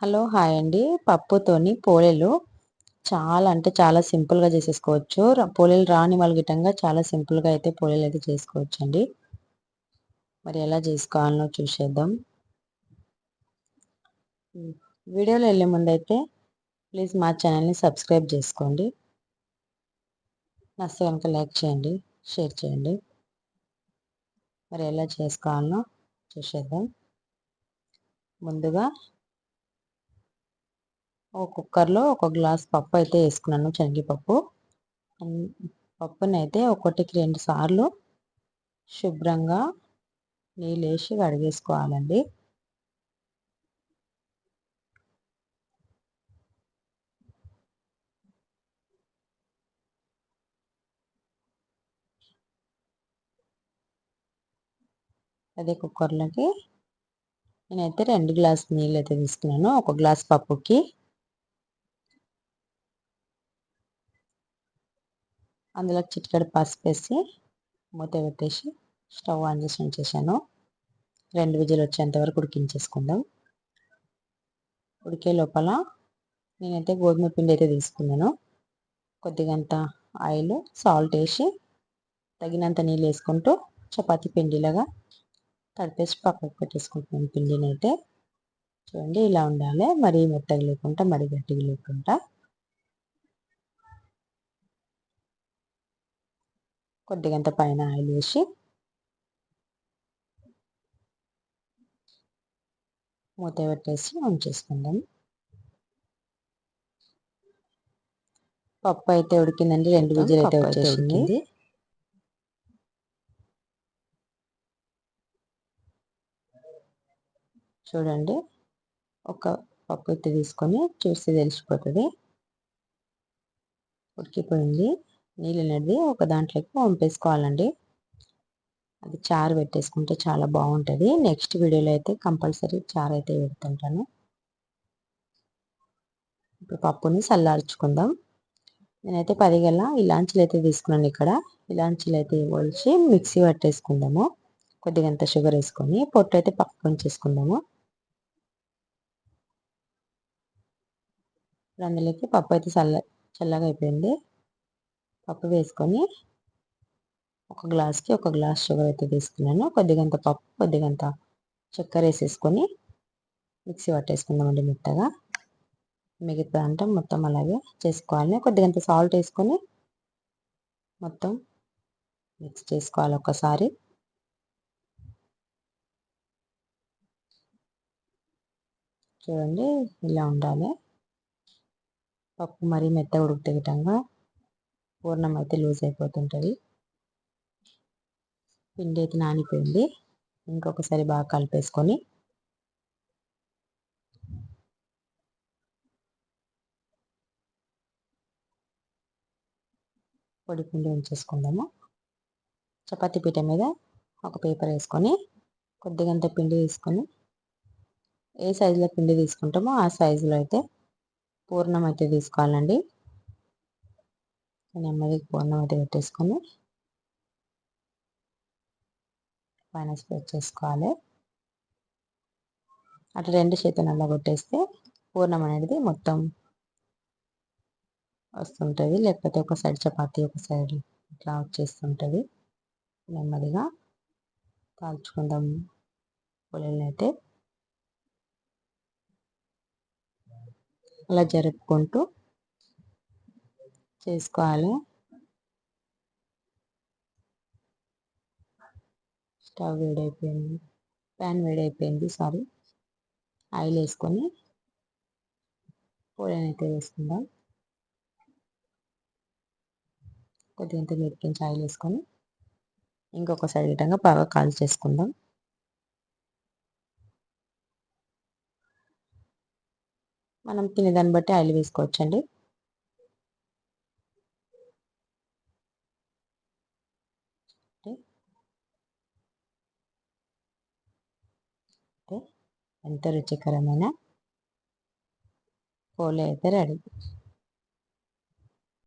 Hello hi అండి. పప్పుతోని పోలేలు చాలా అంటే చాలా సింపుల్గా చేసేసుకోవచ్చు. పోలేలు రాని వాళ్ళ గిట్టంగా చాలా సింపుల్గా అయితే పోలేలు అయితే చేసుకోవచ్చు అండి. మరి ఎలా చేసుకోవాలనో చూసేద్దాం. వీడియోలో వెళ్ళే ముందైతే ప్లీజ్ మా ఛానల్ని సబ్స్క్రైబ్ చేసుకోండి. నచ్చితే కనుక లైక్ చేయండి, షేర్ చేయండి. మరి ఎలా చేసుకోవాలనో చూసేద్దాం. ముందుగా ఒక కుక్కర్లో ఒక గ్లాస్ పప్పు అయితే వేసుకున్నాను, శనగపప్పు. పప్పునైతే 1-2 సార్లు శుభ్రంగా నీళ్ళు వేసి కడిగేసుకోవాలండి. అదే కుక్కర్లోకి నేనైతే 2 గ్లాసులు నీళ్ళు అయితే తీసుకున్నాను. ఒక గ్లాస్ పప్పుకి అందులో చిటికెడు పసుపు వేసి మూత పెట్టేసి స్టవ్ ఆన్ చేసి ఉంచేసాను. 2 విజిల్ వచ్చేంత వరకు ఉడికించేసుకుందాం. ఉడికే లోపల నేనైతే గోధుమ పిండి అయితే తీసుకున్నాను. కొద్దిగంత ఆయిల్, సాల్ట్ వేసి తగినంత నీళ్ళు వేసుకుంటూ చపాతీ పిండిలాగా తడిపేసి పక్కకు పెట్టేసుకుంటున్నాను. పిండిని అయితే చూడండి ఇలా ఉండాలి. మరీ మెత్తగా లేకుండా మరీ గట్టిగా లేకుండా కొద్దిగంత పైన ఆయిల్ వేసి మూత పెట్టేసి ఉంచేసుకుందాం. పప్పు అయితే ఉడికిందండి. 2 విజిల్ అయితే వచ్చేసింది. చూడండి ఒక పప్పు అయితే తీసుకొని చూస్తే తెలిసిపోతుంది ఉడికిపోయింది. నీళ్ళు అనేది ఒక దాంట్లోకి వంపేసుకోవాలండి. అది చారు పెట్టేసుకుంటే చాలా బాగుంటుంది. నెక్స్ట్ వీడియోలో అయితే కంపల్సరీ చారు అయితే పెడుతుంటాను. ఇప్పుడు పప్పుని చల్లార్చుకుందాం. నేనైతే 10 గల ఇలాంచీలు అయితే తీసుకున్నాను. ఇక్కడ ఇలాంచీలు అయితే ఒలిచి మిక్సీ పట్టేసుకుందాము. కొద్దిగంత షుగర్ వేసుకొని పొట్టు అయితే పక్కకు ఉంచేసుకుందాము. అందులోకి పప్పు అయితే చల్లగా అయిపోయింది. పప్పు వేసుకొని ఒక గ్లాస్కి ఒక గ్లాస్ షుగర్ అయితే తీసుకున్నాను. కొద్దిగంత పప్పు, కొద్దిగంత చక్కెర వేసేసుకొని మిక్సీ పట్టేసుకుందామండి మెత్తగా. మిగతా అంటే మొత్తం అలాగే చేసుకోవాలి. కొద్దిగంత సాల్ట్ వేసుకొని మొత్తం మిక్స్ చేసుకోవాలి ఒకసారి. చూడండి ఇలా ఉండాలి. పప్పు మరీ మెత్తగా ఉడికితే విధంగా పూర్ణం అయితే లూజ్ అయిపోతుంటుంది. పిండి అయితే నానిపోయింది. ఇంకొకసారి బాగా కలిపేసుకొని పొడి పిండి ఉంచేసుకుందాము. చపాతీ పీట మీద ఒక పేపర్ వేసుకొని కొద్దిగంత పిండి తీసుకొని ఏ సైజులో పిండి తీసుకుంటామో ఆ సైజులో అయితే పూర్ణం అయితే తీసుకోవాలండి. నెమ్మదిగా పూర్ణం అయితే పెట్టేసుకొని పైన స్ప్రెడ్ చేసుకోవాలి. అట్లా 2 చేతులు అలా కొట్టేస్తే పూర్ణం అనేది మొత్తం వస్తుంటుంది. లేకపోతే ఒక సైడ్ చపాతీ ఒక సైడ్ ఇట్లా వచ్చేస్తుంటుంది. నెమ్మదిగా కాల్చుకుందాం పొలేలను అయితే. అలా జరుపుకుంటూ చేసుకోవాలి. స్టవ్ వేడైపోయింది, ప్యాన్ వేడైపోయింది, ఆయిల్ వేసుకొని పొలేని అయితే వేసుకుందాం. కొద్దిగంత మిరిపించి ఆయిల్ వేసుకొని ఇంకొక సైడ్ విధంగా బాగా కాల్చేసుకుందాం. మనం తినేదాన్ని బట్టి ఆయిల్ వేసుకోవచ్చండి. ఎంతో రుచికరమైన పోలే అయితే రెడీ.